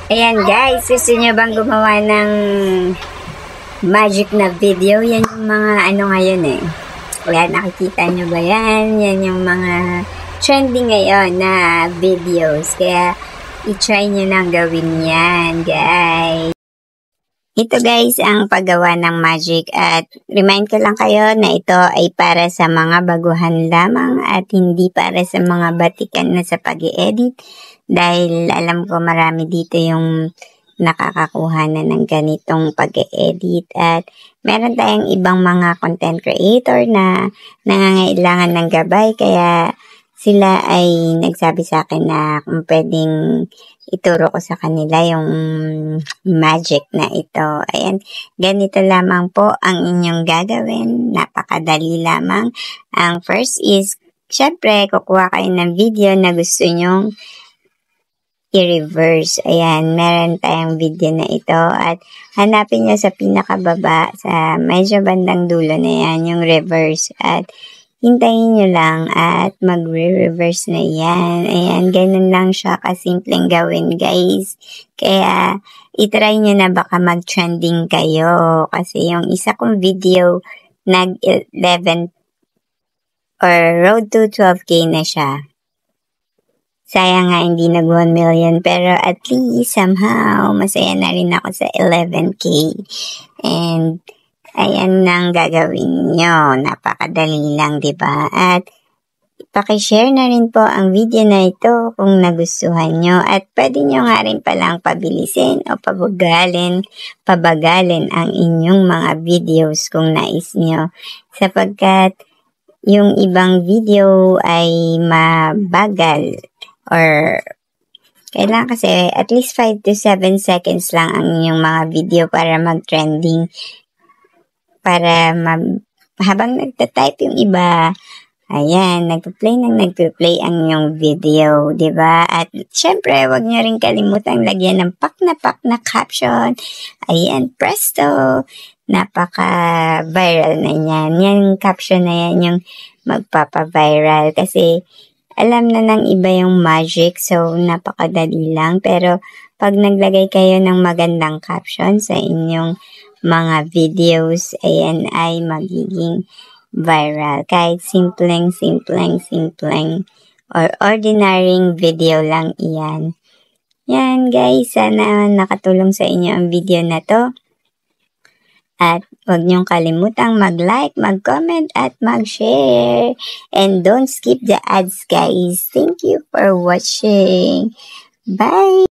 Ayan guys, gusto nyo bang gumawa ng magic na video? Yan yung mga ano ngayon eh. Ayan, nakikita nyo ba yan? Yan yung mga trending ngayon na videos. Kaya, i-try nyo nang gawin yan guys. Ito guys, ang paggawa ng magic at remind ko lang kayo na ito ay para sa mga baguhan lamang at hindi para sa mga batikan na sa pag-i-edit dahil alam ko marami dito yung nakakakuha na ng ganitong pag-i-edit at meron tayong ibang mga content creator na nangangailangan ng gabay kaya sila ay nagsabi sa akin na kung pwedeng ituro ko sa kanila yung magic na ito. Ayan, ganito lamang po ang inyong gagawin. Napakadali lamang. Ang first is, syempre, kukuha kayo ng video na gusto nyong i-reverse. Ayan, meron tayong video na ito at hanapin nyo sa pinakababa, sa medyo bandang dulo na yan, yung reverse at hintayin nyo lang at magre-reverse na yan. Ayan, ganun lang siya kasimpleng gawin guys. Kaya, itry nyo na baka mag-trending kayo. Kasi yung isa kong video, nag-11 or road to 12K na siya. Sayang nga hindi nag 1 million pero at least somehow masaya na rin ako sa 11K. And ayan nang gagawin nyo. Napakadali lang, diba? At pakishare na rin po ang video na ito kung nagustuhan nyo. At pwede nyo nga rin palang pabilisin o pabagalin ang inyong mga videos kung nais nyo. Sapagkat yung ibang video ay mabagal or kailangan kasi at least 5 to 7 seconds lang ang inyong mga video para mag-trending. Para habang nagta-type yung iba, ayan, nagpa-play ang inyong video, diba? At syempre, wag nyo rin kalimutang lagyan ng pak na caption. Ayan, presto! Napaka-viral na yan. Yan caption na yan yung magpapa-viral kasi alam na ng iba yung magic, so napakadali lang. Pero pag naglagay kayo ng magandang caption sa inyong mga videos, ayan ay magiging viral. Kahit simpleng or ordinary video lang iyan. Yan guys, sana nakatulong sa inyo ang video na to. At huwag niyong kalimutang mag-like, mag-comment, at mag-share. And don't skip the ads guys. Thank you for watching. Bye!